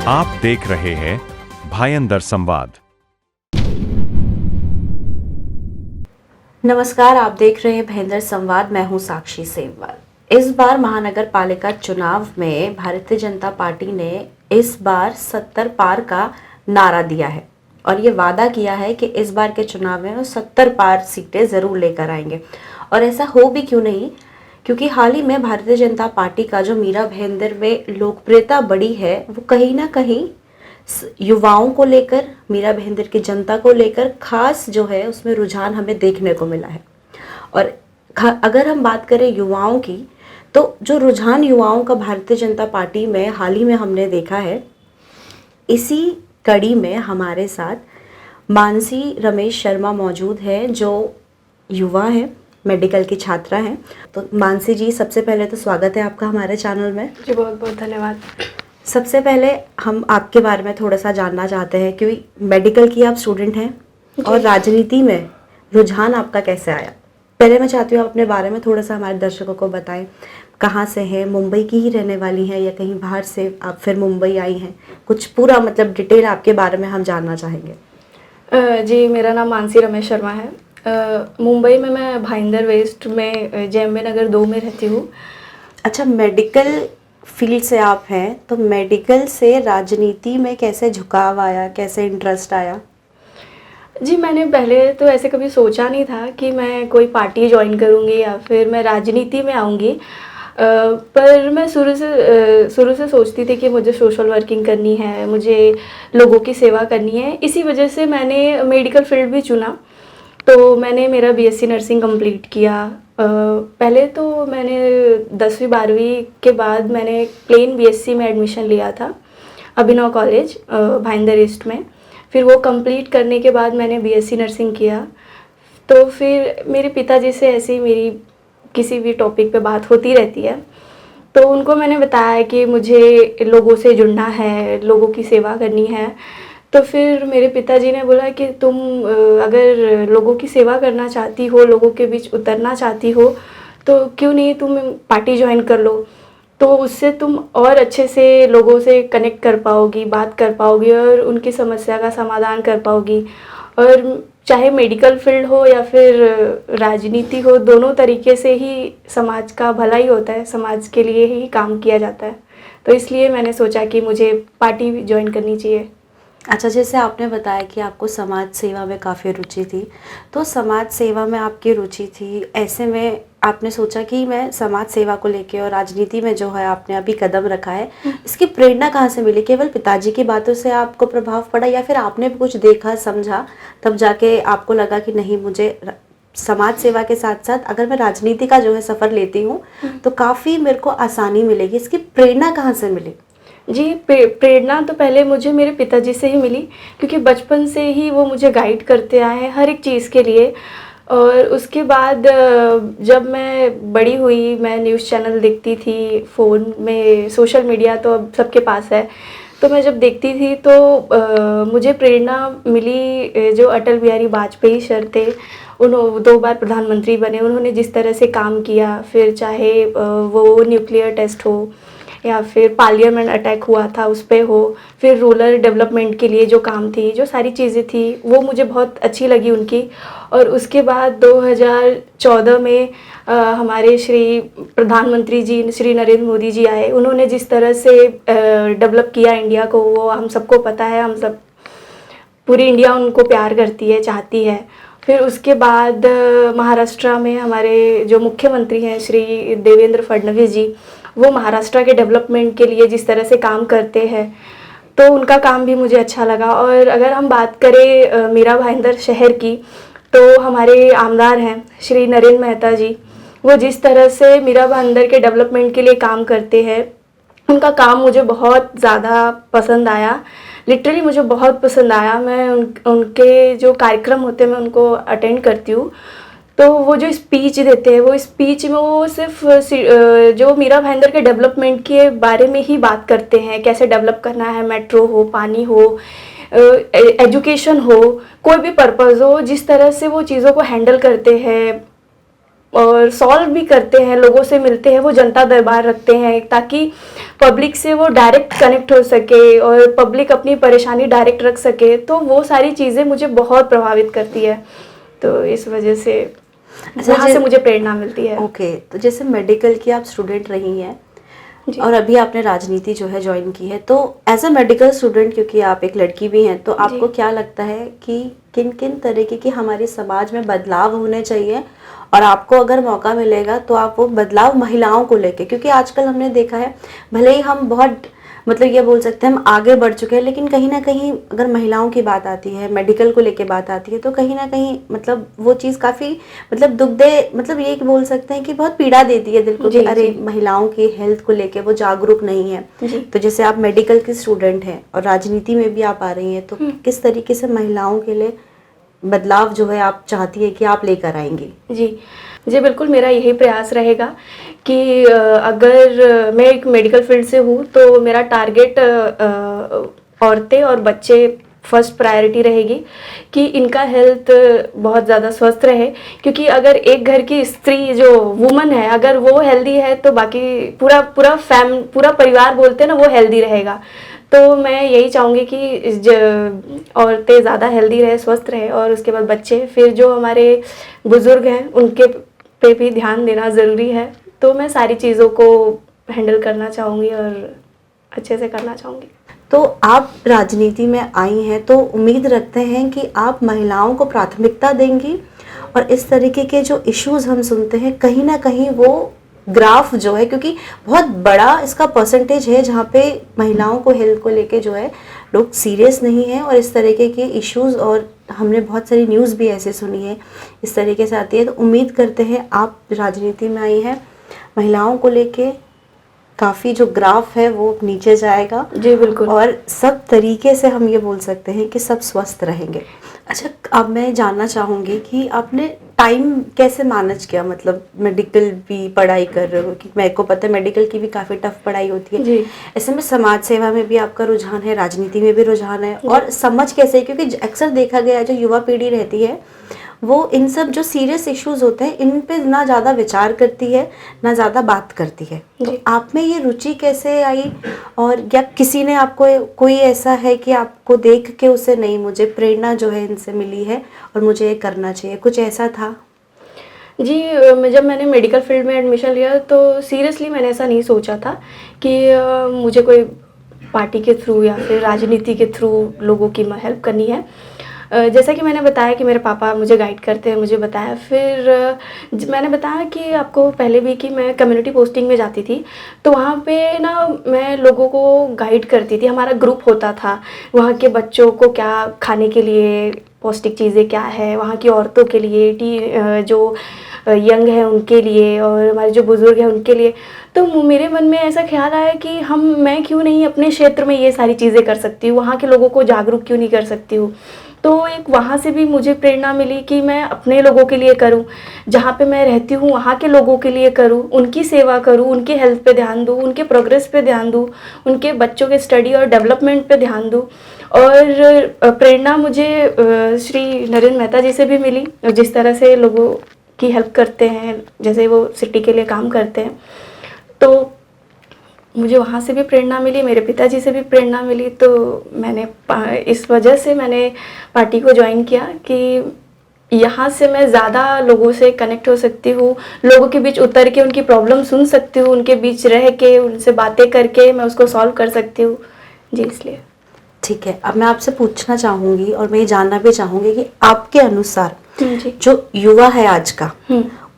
आप देख रहे हैं भायंदर संवाद। नमस्कार, आप देख रहे हैं भायंदर संवाद। मैं हूं साक्षी सेमवाल। इस बार महानगर पालिका चुनाव में भारतीय जनता पार्टी ने इस बार 70 पार का नारा दिया है और ये वादा किया है कि इस बार के चुनाव में वो 70 पार सीटें जरूर लेकर आएंगे। और ऐसा हो भी क्यों नहीं, क्योंकि हाल ही में भारतीय जनता पार्टी का जो मीरा भाईंदर में लोकप्रियता बढ़ी है वो कहीं ना कहीं युवाओं को लेकर, मीरा भाईंदर की जनता को लेकर खास जो है उसमें रुझान हमें देखने को मिला है। और अगर हम बात करें युवाओं की, तो जो रुझान युवाओं का भारतीय जनता पार्टी में हाल ही में हमने देखा है, इसी कड़ी में हमारे साथ मानसी रमेश शर्मा मौजूद है जो युवा है, मेडिकल की छात्रा हैं। तो मानसी जी, सबसे पहले तो स्वागत है आपका हमारे चैनल में। जी बहुत बहुत धन्यवाद। सबसे पहले हम आपके बारे में थोड़ा सा जानना चाहते हैं, क्योंकि मेडिकल की आप स्टूडेंट हैं और राजनीति में रुझान आपका कैसे आया। पहले मैं चाहती हूँ आप अपने बारे में थोड़ा सा हमारे दर्शकों को बताएं। कहाँ से हैं, मुंबई की ही रहने वाली हैं या कहीं बाहर से आप फिर मुंबई आई हैं? कुछ पूरा मतलब डिटेल आपके बारे में हम जानना चाहेंगे। जी, मेरा नाम मानसी रमेश शर्मा है। मुंबई में मैं भाईंदर वेस्ट में जेएमबी नगर 2 में रहती हूँ। अच्छा, मेडिकल फील्ड से आप हैं, तो मेडिकल से राजनीति में कैसे झुकाव आया, कैसे इंटरेस्ट आया? जी, मैंने पहले तो ऐसे कभी सोचा नहीं था कि मैं कोई पार्टी ज्वाइन करूँगी या फिर मैं राजनीति में आऊँगी। पर मैं शुरू से सोचती थी कि मुझे सोशल वर्किंग करनी है, मुझे लोगों की सेवा करनी है। इसी वजह से मैंने मेडिकल फील्ड भी चुना। तो मैंने मेरा बीएससी नर्सिंग कंप्लीट किया। पहले तो मैंने 10वीं 12वीं के बाद मैंने प्लेन बीएससी में एडमिशन लिया था अभिनव कॉलेज भाईंदर ईस्ट में। फिर वो कंप्लीट करने के बाद मैंने बीएससी नर्सिंग किया। तो फिर मेरे पिताजी से ऐसी मेरी किसी भी टॉपिक पे बात होती रहती है, तो उनको मैंने बताया कि मुझे लोगों से जुड़ना है, लोगों की सेवा करनी है। तो फिर मेरे पिताजी ने बोला कि तुम अगर लोगों की सेवा करना चाहती हो, लोगों के बीच उतरना चाहती हो, तो क्यों नहीं तुम पार्टी ज्वाइन कर लो। तो उससे तुम और अच्छे से लोगों से कनेक्ट कर पाओगी, बात कर पाओगी और उनकी समस्या का समाधान कर पाओगी। और चाहे मेडिकल फील्ड हो या फिर राजनीति हो, दोनों तरीके से ही समाज का भला ही होता है, समाज के लिए ही काम किया जाता है। तो इसलिए मैंने सोचा कि मुझे पार्टी ज्वाइन करनी चाहिए। अच्छा, जैसे आपने बताया कि आपको समाज सेवा में काफ़ी रुचि थी, तो समाज सेवा में आपकी रुचि थी, ऐसे में आपने सोचा कि मैं समाज सेवा को लेके और राजनीति में जो है आपने अभी कदम रखा है, इसकी प्रेरणा कहाँ से मिली? केवल पिताजी की बातों से आपको प्रभाव पड़ा या फिर आपने भी कुछ देखा समझा तब जाके आपको लगा कि नहीं, मुझे समाज सेवा के साथ साथ अगर मैं राजनीति का जो है सफ़र लेती हूँ तो काफ़ी मेरे को आसानी मिलेगी? इसकी प्रेरणा कहाँ से मिली? जी, प्रेरणा तो पहले मुझे मेरे पिताजी से ही मिली, क्योंकि बचपन से ही वो मुझे गाइड करते आए हैं हर एक चीज़ के लिए। और उसके बाद जब मैं बड़ी हुई, मैं न्यूज़ चैनल देखती थी फ़ोन में, सोशल मीडिया तो अब सबके पास है। तो मैं जब देखती थी तो मुझे प्रेरणा मिली जो अटल बिहारी वाजपेयी सर थे, उन्होंने 2 बार प्रधानमंत्री बने, उन्होंने जिस तरह से काम किया, फिर चाहे वो न्यूक्लियर टेस्ट हो या फिर पार्लियामेंट अटैक हुआ था उस पे हो, फिर रूरल डेवलपमेंट के लिए जो काम थी, जो सारी चीज़ें थी वो मुझे बहुत अच्छी लगी उनकी। और उसके बाद 2014 में हमारे श्री प्रधानमंत्री जी श्री नरेंद्र मोदी जी आए। उन्होंने जिस तरह से डेवलप किया इंडिया को, वो हम सबको पता है, हम सब पूरी इंडिया उनको प्यार करती है, चाहती है। फिर उसके बाद महाराष्ट्र में हमारे जो मुख्यमंत्री हैं श्री देवेंद्र फडणवीस जी, वो महाराष्ट्र के डेवलपमेंट के लिए जिस तरह से काम करते हैं, तो उनका काम भी मुझे अच्छा लगा। और अगर हम बात करें मीरा भाईंदर शहर की, तो हमारे आमदार हैं श्री नरेंद्र मेहता जी, वो जिस तरह से मीरा भाईंदर के डेवलपमेंट के लिए काम करते हैं, उनका काम मुझे बहुत ज़्यादा पसंद आया। लिटरली मुझे बहुत पसंद आया। मैं उनके जो कार्यक्रम होते हैं मैं उनको अटेंड करती हूँ। तो वो जो स्पीच देते हैं, वो स्पीच में वो सिर्फ जो मीरा भाईंदर के डेवलपमेंट के बारे में ही बात करते हैं, कैसे डेवलप करना है, मेट्रो हो, पानी हो, एजुकेशन हो, कोई भी पर्पज़ हो, जिस तरह से वो चीज़ों को हैंडल करते हैं, और सॉल्व भी करते हैं, लोगों से मिलते हैं, वो जनता दरबार रखते हैं ताकि पब्लिक से वो डायरेक्ट कनेक्ट हो सके और पब्लिक अपनी परेशानी डायरेक्ट रख सके। तो वो सारी चीज़ें मुझे बहुत प्रभावित करती है, तो इस वजह से वहाँ से मुझे प्रेरणा मिलती है। ओके, तो जैसे मेडिकल की आप स्टूडेंट रही हैं जी। और अभी आपने राजनीति जो है ज्वाइन की है, तो एज अ मेडिकल स्टूडेंट, क्योंकि आप एक लड़की भी हैं, तो आपको क्या लगता है कि किन किन तरीके की हमारे समाज में बदलाव होने चाहिए, और आपको अगर मौका मिलेगा तो आप वो बदलाव महिलाओं को लेके, क्योंकि आजकल हमने देखा है भले ही हम बहुत मतलब ये बोल सकते हैं हम आगे बढ़ चुके हैं, लेकिन कहीं ना कहीं अगर महिलाओं की बात आती है, मेडिकल को लेके बात आती है, तो कहीं ना कहीं मतलब वो चीज़ काफ़ी मतलब दुख दे, मतलब ये बोल सकते हैं कि बहुत पीड़ा देती है दिल को कि अरे महिलाओं की हेल्थ को लेके वो जागरूक नहीं है। तो जैसे आप मेडिकल की स्टूडेंट हैं और राजनीति में भी आप आ रही हैं, तो किस तरीके से महिलाओं के लिए बदलाव जो है आप चाहती है कि आप लेकर आएंगी? जी बिल्कुल, मेरा यही प्रयास रहेगा कि अगर मैं एक मेडिकल फील्ड से हूँ तो मेरा टारगेट औरतें और बच्चे फर्स्ट प्रायोरिटी रहेगी कि इनका हेल्थ बहुत ज़्यादा स्वस्थ रहे, क्योंकि अगर एक घर की स्त्री जो वुमन है अगर वो हेल्दी है तो बाकी पूरा परिवार बोलते हैं ना वो हेल्दी रहेगा। तो मैं यही चाहूँगी कि औरतें ज़्यादा हेल्दी रहे, स्वस्थ रहे, और उसके बाद बच्चे, फिर जो हमारे बुज़ुर्ग हैं उनके पे भी ध्यान देना ज़रूरी है। तो मैं सारी चीज़ों को हैंडल करना चाहूँगी और अच्छे से करना चाहूँगी। तो आप राजनीति में आई हैं तो उम्मीद रखते हैं कि आप महिलाओं को प्राथमिकता देंगी, और इस तरीके के जो इश्यूज हम सुनते हैं कहीं ना कहीं वो ग्राफ जो है, क्योंकि बहुत बड़ा इसका परसेंटेज है जहाँ पे महिलाओं को हेल्थ को लेके जो है लोग सीरियस नहीं हैं, और इस तरीके के इश्यूज, और हमने बहुत सारी न्यूज़ भी ऐसे सुनी है इस तरीके से आती है। तो उम्मीद करते हैं आप राजनीति में आई हैं, महिलाओं को लेके काफ़ी जो ग्राफ है वो नीचे जाएगा। जी बिल्कुल। और सब तरीके से हम ये बोल सकते हैं कि सब स्वस्थ रहेंगे। अच्छा, अब मैं जानना चाहूँगी कि आपने टाइम कैसे मैनेज किया, मतलब मेडिकल भी पढ़ाई कर रहे हो, कि मेरे को पता है मेडिकल की भी काफ़ी टफ पढ़ाई होती है जी। ऐसे में समाज सेवा में भी आपका रुझान है, राजनीति में भी रुझान है, और समझ कैसे, क्योंकि अक्सर देखा गया है जो युवा पीढ़ी रहती है वो इन सब जो सीरियस इश्यूज होते हैं इन पे ना ज़्यादा विचार करती है ना ज़्यादा बात करती है। तो आप में ये रुचि कैसे आई, और या किसी ने आपको कोई ऐसा है कि आपको देख के उसे नहीं मुझे प्रेरणा जो है इनसे मिली है और मुझे ये करना चाहिए, कुछ ऐसा था? जी, जब मैंने मेडिकल फील्ड में एडमिशन लिया तो सीरियसली मैंने ऐसा नहीं सोचा था कि मुझे कोई पार्टी के थ्रू या फिर राजनीति के थ्रू लोगों की हेल्प करनी है। जैसा कि मैंने बताया कि मेरे पापा मुझे गाइड करते हैं, मुझे बताया, फिर मैंने बताया कि आपको पहले भी कि मैं कम्युनिटी पोस्टिंग में जाती थी, तो वहाँ पे ना मैं लोगों को गाइड करती थी। हमारा ग्रुप होता था, वहाँ के बच्चों को क्या खाने के लिए पौष्टिक चीज़ें क्या है, वहाँ की औरतों के लिए जो यंग है उनके लिए, और हमारे जो बुज़ुर्ग हैं उनके लिए। तो मेरे मन में ऐसा ख्याल आया कि मैं क्यों नहीं अपने क्षेत्र में ये सारी चीज़ें कर सकती हूँ, वहाँ के लोगों को जागरूक क्यों नहीं कर सकती हूँ। तो एक वहाँ से भी मुझे प्रेरणा मिली कि मैं अपने लोगों के लिए करूँ, जहाँ पे मैं रहती हूँ वहाँ के लोगों के लिए करूँ, उनकी सेवा करूँ, उनके हेल्थ पे ध्यान दूँ, उनके प्रोग्रेस पे ध्यान दूँ, उनके बच्चों के स्टडी और डेवलपमेंट पे ध्यान दूँ। और प्रेरणा मुझे श्री नरेंद्र मेहता जी से भी मिली, जिस तरह से लोगों की हेल्प करते हैं, जैसे वो सिटी के लिए काम करते हैं, तो मुझे वहाँ से भी प्रेरणा मिली, मेरे पिताजी से भी प्रेरणा मिली। तो मैंने इस वजह से मैंने पार्टी को ज्वाइन किया कि यहाँ से मैं ज़्यादा लोगों से कनेक्ट हो सकती हूँ, लोगों के बीच उतर के उनकी प्रॉब्लम सुन सकती हूँ, उनके बीच रह के उनसे बातें करके मैं उसको सॉल्व कर सकती हूँ। जी, इसलिए। ठीक है, अब मैं आपसे पूछना चाहूँगी और मैं ये जानना भी चाहूँगी कि आपके अनुसार जो युवा है आज का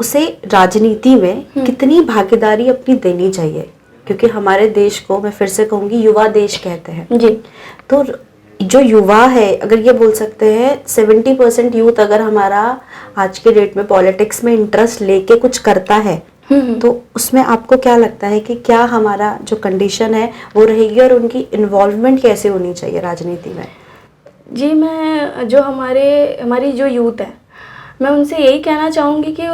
उसे राजनीति में कितनी भागीदारी अपनी देनी चाहिए, क्योंकि हमारे देश को मैं फिर से कहूँगी युवा देश कहते हैं। जी, तो जो युवा है, अगर ये बोल सकते हैं 70% यूथ अगर हमारा आज के डेट में पॉलिटिक्स में इंटरेस्ट लेके कुछ करता है, तो उसमें आपको क्या लगता है कि क्या हमारा जो कंडीशन है वो रहेगी, और उनकी इन्वॉल्वमेंट कैसे होनी चाहिए राजनीति में? जी, मैं जो हमारी जो यूथ है, मैं उनसे यही कहना चाहूँगी कि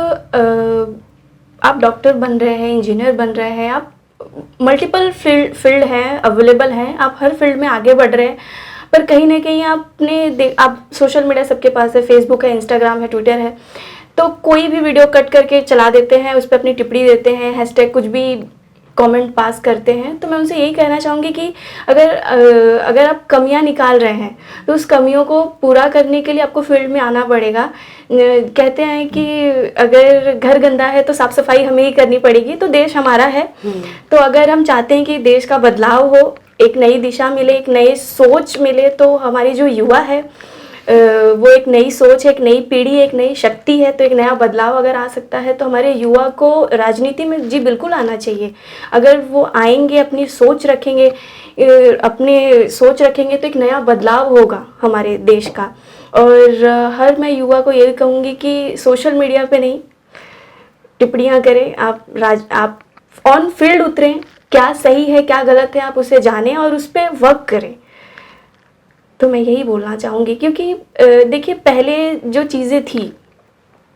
आप डॉक्टर बन रहे हैं, इंजीनियर बन रहे हैं, आप मल्टीपल फील्ड हैं, अवेलेबल हैं, आप हर फील्ड में आगे बढ़ रहे हैं, पर कहीं ना कहीं आप सोशल मीडिया सबके पास है, फेसबुक है, इंस्टाग्राम है, ट्विटर है, तो कोई भी वीडियो कट करके चला देते हैं, उस पर अपनी टिप्पणी देते हैं, हैशटैग कुछ भी कमेंट पास करते हैं। तो मैं उनसे यही कहना चाहूँगी कि अगर आप कमियां निकाल रहे हैं तो उस कमियों को पूरा करने के लिए आपको फील्ड में आना पड़ेगा। कहते हैं कि अगर घर गंदा है तो साफ सफाई हमें ही करनी पड़ेगी, तो देश हमारा है। तो अगर हम चाहते हैं कि देश का बदलाव हो, एक नई दिशा मिले, एक नई सोच मिले, तो हमारी जो युवा है वो एक नई सोच है, एक नई पीढ़ी, एक नई शक्ति है। तो एक नया बदलाव अगर आ सकता है तो हमारे युवा को राजनीति में जी बिल्कुल आना चाहिए। अगर वो आएंगे, अपनी सोच रखेंगे, तो एक नया बदलाव होगा हमारे देश का। और हर मैं युवा को यही कहूँगी कि सोशल मीडिया पे नहीं टिप्पणियाँ करें, आप ऑन फील्ड उतरें, क्या सही है क्या गलत है आप उसे जानें और उस पर वर्क करें। तो मैं यही बोलना चाहूँगी, क्योंकि देखिए पहले जो चीज़ें थी,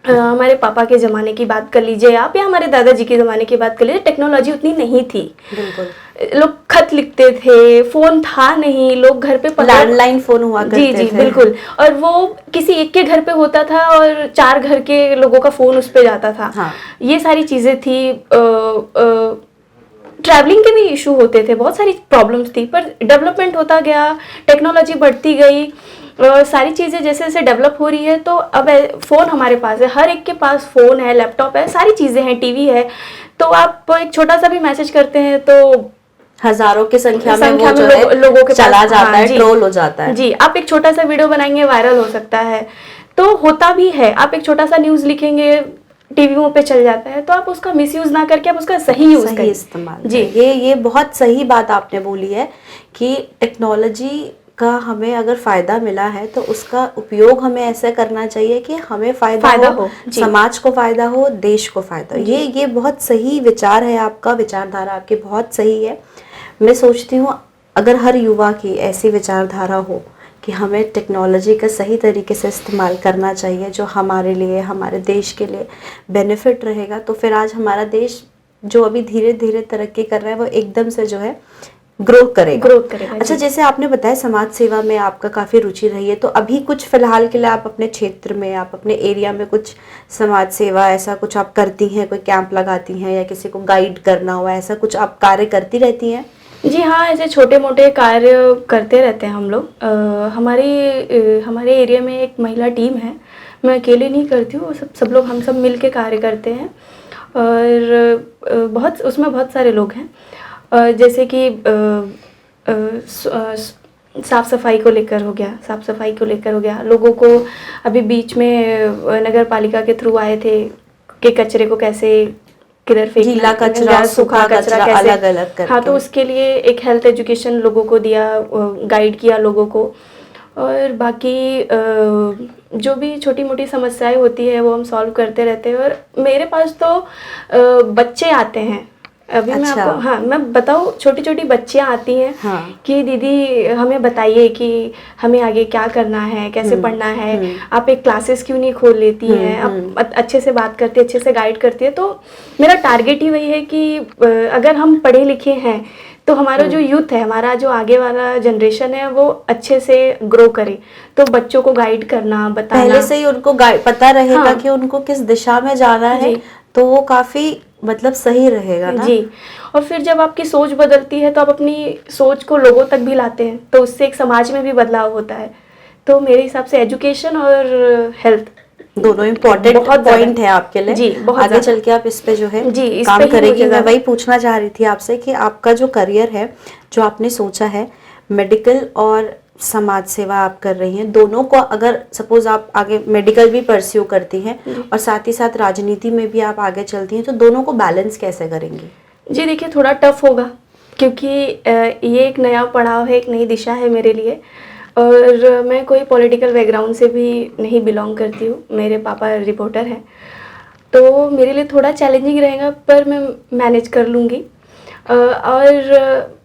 हमारे पापा के ज़माने की बात कर लीजिए आप, या हमारे दादाजी के ज़माने की बात कर लीजिए, टेक्नोलॉजी उतनी नहीं थी। बिल्कुल। लोग खत लिखते थे, फ़ोन था नहीं, लोग घर पे लैंडलाइन फ़ोन हुआ करते थे। जी बिल्कुल। और वो किसी एक के घर पे होता था और 4 घर के लोगों का फ़ोन उस पे जाता था। हाँ। ये सारी चीज़ें थी। ट्रैवलिंग के भी इशू होते थे, बहुत सारी प्रॉब्लम्स थी, पर डेवलपमेंट होता गया, टेक्नोलॉजी बढ़ती गई, सारी चीज़ें जैसे जैसे डेवलप हो रही है। तो अब फ़ोन हमारे पास है, हर एक के पास फ़ोन है, लैपटॉप है, सारी चीज़ें हैं, टीवी है। तो आप एक छोटा सा भी मैसेज करते हैं तो हजारों की संख्या में वो जो है लोगों के चला पास जाता है, ट्रोल हो जाता है। जी, आप एक छोटा सा वीडियो बनाएंगे, वायरल हो सकता है, तो होता भी है। आप एक छोटा सा न्यूज़ लिखेंगे, टीवीओं पे चल जाता है। तो आप उसका मिसयूज ना करके आप उसका सही यूज करें, इस्तेमाल। जी, ये बहुत सही बात आपने बोली है कि टेक्नोलॉजी का हमें अगर फायदा मिला है तो उसका उपयोग हमें ऐसा करना चाहिए कि हमें फायदा हो, समाज को फायदा हो, देश को फायदा हो। ये बहुत सही विचार है आपका, विचारधारा आपकी बहुत सही है। मैं सोचती हूँ अगर हर युवा की ऐसी विचारधारा हो कि हमें टेक्नोलॉजी का सही तरीके से इस्तेमाल करना चाहिए, जो हमारे लिए, हमारे देश के लिए बेनिफिट रहेगा, तो फिर आज हमारा देश जो अभी धीरे धीरे तरक्की कर रहा है वो एकदम से जो है ग्रो करेगा। अच्छा, जैसे आपने बताया समाज सेवा में आपका काफ़ी रुचि रही है, तो अभी कुछ फिलहाल के लिए आप अपने क्षेत्र में, आप अपने एरिया में कुछ समाज सेवा ऐसा कुछ आप करती हैं, कोई कैंप लगाती हैं या किसी को गाइड करना हुआ, ऐसा कुछ आप कार्य करती रहती हैं? जी हाँ, ऐसे छोटे मोटे कार्य करते रहते हैं हम लोग। हमारे एरिया में एक महिला टीम है, मैं अकेले नहीं करती हूँ, सब लोग, हम सब मिल के कार्य करते हैं। और उसमें बहुत सारे लोग हैं, जैसे कि साफ़ सफाई को लेकर हो गया, लोगों को अभी बीच में नगर पालिका के थ्रू आए थे कि कचरे को कैसे किधर फेंकना, गीला कचरा, सूखा कचरा कैसे अलग अलग करके। हाँ, तो उसके लिए एक हेल्थ एजुकेशन लोगों को दिया, गाइड किया लोगों को। और बाकी जो भी छोटी मोटी समस्याएं होती है वो हम सॉल्व करते रहते हैं। और मेरे पास तो बच्चे आते हैं अभी। अच्छा। मैं आपको, हाँ, मैं बताऊँ, छोटी छोटी बच्चियाँ आती हैं। हाँ। कि दीदी हमें बताइए कि हमें आगे क्या करना है, कैसे पढ़ना है, आप एक क्लासेस क्यों नहीं खोल लेती हैं, आप अच्छे से बात करती है, अच्छे से गाइड करती है। तो मेरा टारगेट ही वही है कि अगर हम पढ़े लिखे हैं तो हमारा जो यूथ है, हमारा जो आगे वाला जनरेशन है, वो अच्छे से ग्रो करे। तो बच्चों को गाइड करना, बताना, पहले से ही उनको पता रहेगा। हाँ। कि उनको किस दिशा में जाना है, तो वो काफी मतलब सही रहेगा ना। जी। और फिर जब आपकी सोच बदलती है तो आप अपनी सोच को लोगों तक भी लाते हैं, तो उससे एक समाज में भी बदलाव होता है। तो मेरे हिसाब से एजुकेशन और हेल्थ दोनों इम्पोर्टेंट पॉइंट है आपके लिए। जी, बहुत आगे चल के आप इस पे जो है जी काम करेंगे। मैं वही पूछना चाह रही थी आपसे कि आपका जो करियर है, जो आपने सोचा है, मेडिकल और समाज सेवा आप कर रही हैं, दोनों को अगर सपोज आप आगे मेडिकल भी परस्यू करती हैं और साथ ही साथ राजनीति में भी आप आगे चलती हैं, तो दोनों को बैलेंस कैसे करेंगी? जी देखिए, थोड़ा टफ होगा, क्योंकि ये एक नया पड़ाव है, एक नई दिशा है मेरे लिए। और मैं कोई पॉलिटिकल बैकग्राउंड से भी नहीं बिलोंग करती हूँ, मेरे पापा रिपोर्टर हैं, तो मेरे लिए थोड़ा चैलेंजिंग रहेगा, पर मैं मैनेज कर लूँगी। और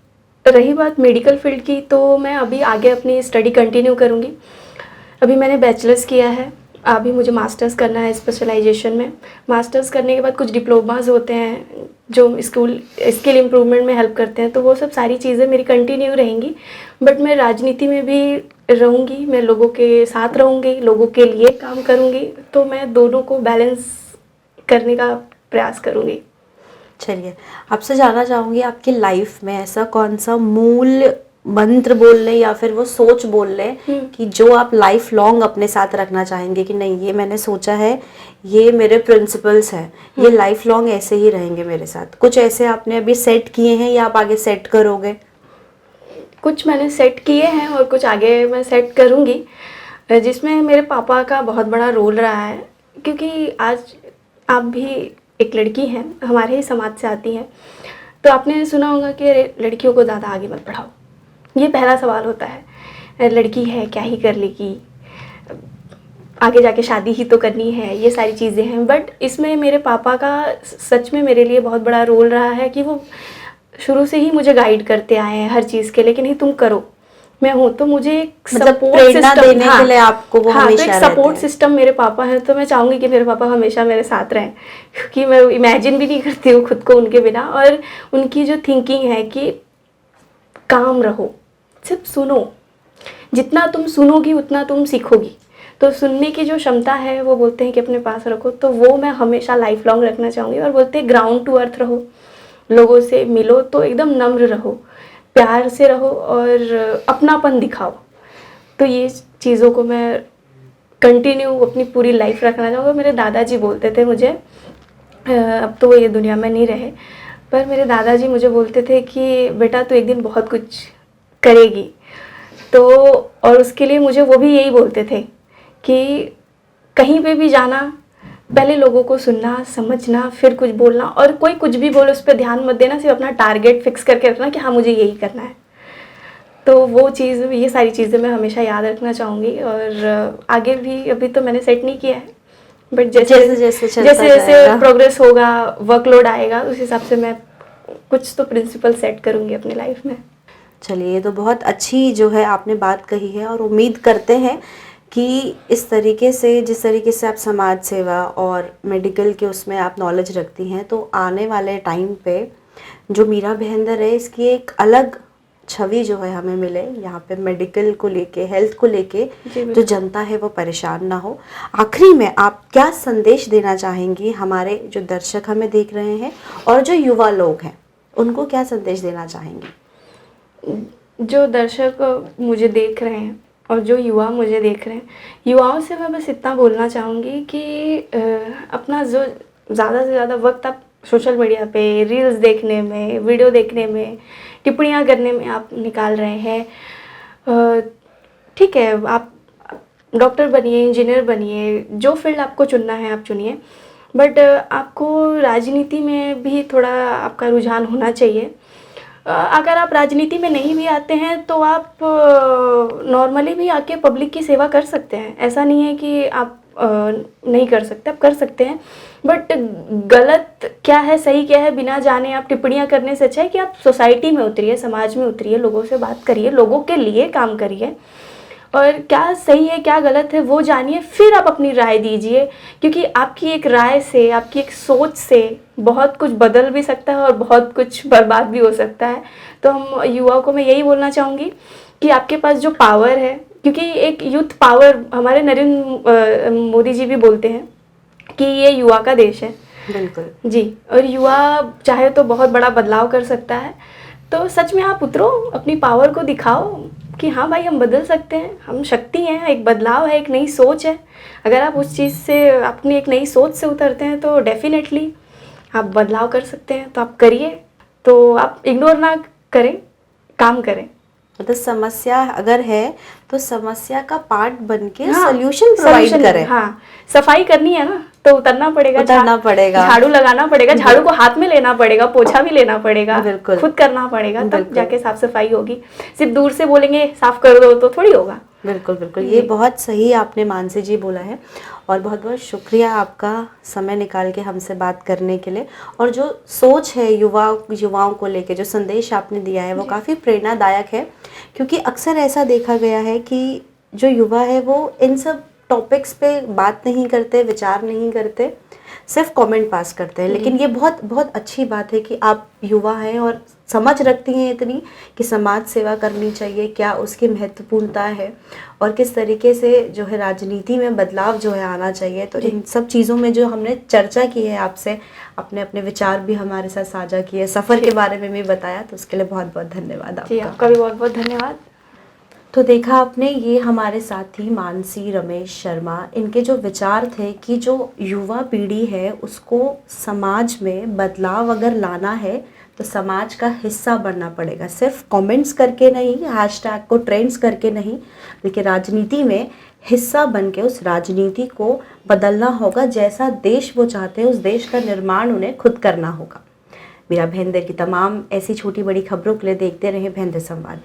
रही बात मेडिकल फील्ड की, तो मैं अभी आगे अपनी स्टडी कंटिन्यू करूँगी। अभी मैंने बैचलर्स किया है, अभी मुझे मास्टर्स करना है स्पेशलाइजेशन में। मास्टर्स करने के बाद कुछ डिप्लोमास होते हैं जो स्किल इम्प्रूवमेंट में हेल्प करते हैं, तो वो सब सारी चीज़ें मेरी कंटिन्यू रहेंगी। बट मैं राजनीति में भी रहूँगी, मैं लोगों के साथ रहूँगी, लोगों के लिए काम करूँगी, तो मैं दोनों को बैलेंस करने का प्रयास करूँगी। चलिए, आपसे जानना चाहूँगी आपकी लाइफ में ऐसा कौन सा मूल मंत्र बोल लें या फिर वो सोच बोल लें कि जो आप लाइफ लॉन्ग अपने साथ रखना चाहेंगे कि नहीं, ये मैंने सोचा है, ये मेरे प्रिंसिपल्स हैं, ये लाइफ लॉन्ग ऐसे ही रहेंगे मेरे साथ। कुछ ऐसे आपने अभी सेट किए हैं या आप आगे सेट करोगे? कुछ मैंने सेट किए हैं और कुछ आगे मैं सेट करूँगी, जिसमें मेरे पापा का बहुत बड़ा रोल रहा है, क्योंकि आज आप भी एक लड़की हैं, हमारे ही समाज से आती हैं, तो आपने सुना होगा कि लड़कियों को ज़्यादा आगे मत बढ़ाओ। ये पहला सवाल होता है, लड़की है क्या ही कर लेगी, आगे जाके शादी ही तो करनी है, ये सारी चीज़ें हैं। बट इसमें मेरे पापा का सच में मेरे लिए बहुत बड़ा रोल रहा है कि वो शुरू से ही मुझे गाइड करते आए हैं हर चीज़ के लिए कि नहीं तुम करो, मैं हूँ। तो मुझे एक सपोर्ट प्रेरणा सिस्टम, देने के लिए आपको वो हाँ, तो हमेशा एक रहते सपोर्ट हैं। सिस्टम मेरे पापा हैं, तो मैं चाहूँगी कि मेरे पापा हमेशा मेरे साथ रहें, क्योंकि मैं इमेजिन भी नहीं करती हूँ खुद को उनके बिना। और उनकी जो थिंकिंग है कि काम रहो, सिर्फ सुनो, जितना तुम सुनोगी उतना तुम सीखोगी, तो सुनने की जो क्षमता है वो बोलते हैं कि अपने पास रखो, तो वो मैं हमेशा लाइफ लॉन्ग रखना चाहूँगी। और बोलते हैं ग्राउंड टू अर्थ रहो, लोगों से मिलो तो एकदम नम्र रहो, प्यार से रहो और अपनापन दिखाओ। तो ये चीज़ों को मैं कंटिन्यू अपनी पूरी लाइफ रखना चाहूँगा। मेरे दादाजी बोलते थे मुझे, अब तो वो ये दुनिया में नहीं रहे, पर मेरे दादाजी मुझे बोलते थे कि बेटा तू एक दिन बहुत कुछ करेगी। तो और उसके लिए मुझे वो भी यही बोलते थे कि कहीं पे भी जाना, पहले लोगों को सुनना, समझना, फिर कुछ बोलना, और कोई कुछ भी बोले उस पर ध्यान मत देना, सिर्फ अपना टारगेट फिक्स करके रखना कि हाँ मुझे यही करना है। तो वो चीज़, ये सारी चीज़ें मैं हमेशा याद रखना चाहूँगी। और आगे भी अभी तो मैंने सेट नहीं किया है, बट जैसे जैसे प्रोग्रेस होगा, वर्कलोड आएगा, उस हिसाब से मैं कुछ तो प्रिंसिपल सेट करूँगी अपनी लाइफ में। चलिए, ये तो बहुत अच्छी जो है आपने बात कही है, और उम्मीद करते हैं कि इस तरीके से, जिस तरीके से आप समाज सेवा और मेडिकल के उसमें आप नॉलेज रखती हैं, तो आने वाले टाइम पे जो मीरा भाईंदर है इसकी एक अलग छवि जो है हमें मिले यहाँ पे, मेडिकल को लेके, हेल्थ को लेके जो जनता है वो परेशान ना हो। आखिरी में आप क्या संदेश देना चाहेंगी हमारे जो दर्शक हमें देख रहे हैं और जो युवा लोग हैं, उनको क्या संदेश देना चाहेंगी? जो दर्शक मुझे देख रहे हैं और जो युवा मुझे देख रहे हैं, युवाओं से मैं बस इतना बोलना चाहूँगी कि अपना जो ज़्यादा से ज़्यादा वक्त आप सोशल मीडिया पे रील्स देखने में, वीडियो देखने में, टिप्पणियाँ करने में आप निकाल रहे हैं। ठीक है, आप डॉक्टर बनिए, इंजीनियर बनिए, जो फील्ड आपको चुनना है आप चुनिए, बट आपको राजनीति में भी थोड़ा आपका रुझान होना चाहिए। अगर आप राजनीति में नहीं भी आते हैं तो आप नॉर्मली भी आके पब्लिक की सेवा कर सकते हैं। ऐसा नहीं है कि आप नहीं कर सकते, आप कर सकते हैं, बट गलत क्या है, सही क्या है, बिना जाने आप टिप्पणियां करने से अच्छा है कि आप सोसाइटी में उतरिए, समाज में उतरिए, लोगों से बात करिए, लोगों के लिए काम करिए, और क्या सही है क्या गलत है वो जानिए, फिर आप अपनी राय दीजिए, क्योंकि आपकी एक राय से, आपकी एक सोच से बहुत कुछ बदल भी सकता है और बहुत कुछ बर्बाद भी हो सकता है। तो हम युवाओं को मैं यही बोलना चाहूँगी कि आपके पास जो पावर है, क्योंकि एक यूथ पावर, हमारे नरेंद्र मोदी जी भी बोलते हैं कि ये युवा का देश है। बिल्कुल जी, और युवा चाहे तो बहुत बड़ा बदलाव कर सकता है। तो सच में आप उतरो, अपनी पावर को दिखाओ कि हाँ भाई हम बदल सकते हैं, हम शक्ति हैं, एक बदलाव है, एक नई सोच है। अगर आप उस चीज़ से, अपनी एक नई सोच से उतरते हैं तो डेफिनेटली आप बदलाव कर सकते हैं। तो आप करिए, तो आप इग्नोर ना करें, काम करें। मतलब समस्या अगर है तो समस्या का पार्ट बन के हाँ, सोल्यूशन प्रोवाइड करें। हाँ, सफाई करनी है ना तो उतरना पड़ेगा, झाड़ू लगाना पड़ेगा, झाड़ू को हाथ में लेना पड़ेगा, पोछा भी लेना पड़ेगा, खुद करना पड़ेगा, तब जाके साफ सफाई होगी। सिर्फ दूर से बोलेंगे साफ कर दो तो थोड़ी होगा। बिल्कुल बिल्कुल, ये बहुत सही आपने मानसी जी बोला है, और बहुत बहुत शुक्रिया आपका समय निकाल के हमसे बात करने के लिए। और जो सोच है युवाओं को लेके, जो संदेश आपने दिया है वो काफ़ी प्रेरणादायक है, क्योंकि अक्सर ऐसा देखा गया है कि जो युवा है वो इन सब टॉपिक्स पे बात नहीं करते, विचार नहीं करते, सिर्फ कमेंट पास करते हैं। लेकिन ये बहुत बहुत अच्छी बात है कि आप युवा हैं और समझ रखती हैं इतनी कि समाज सेवा करनी चाहिए, क्या उसकी महत्वपूर्णता है और किस तरीके से जो है राजनीति में बदलाव जो है आना चाहिए। तो इन सब चीज़ों में जो हमने चर्चा की है आपसे, अपने अपने विचार भी हमारे साथ साझा किए, सफ़र के बारे में भी बताया, तो उसके लिए बहुत बहुत धन्यवाद जी, आपका। आपका भी बहुत बहुत धन्यवाद। तो देखा आपने, ये हमारे साथी मानसी रमेश शर्मा, इनके जो विचार थे कि जो युवा पीढ़ी है उसको समाज में बदलाव अगर लाना है तो समाज का हिस्सा बनना पड़ेगा, सिर्फ कमेंट्स करके नहीं, हैशटैग को ट्रेंड्स करके नहीं, बल्कि राजनीति में हिस्सा बन के उस राजनीति को बदलना होगा। जैसा देश वो चाहते हैं उस देश का निर्माण उन्हें खुद करना होगा। मेरा भाईंदर की तमाम ऐसी छोटी बड़ी खबरों के लिए देखते रहें भाईंदर संवाद।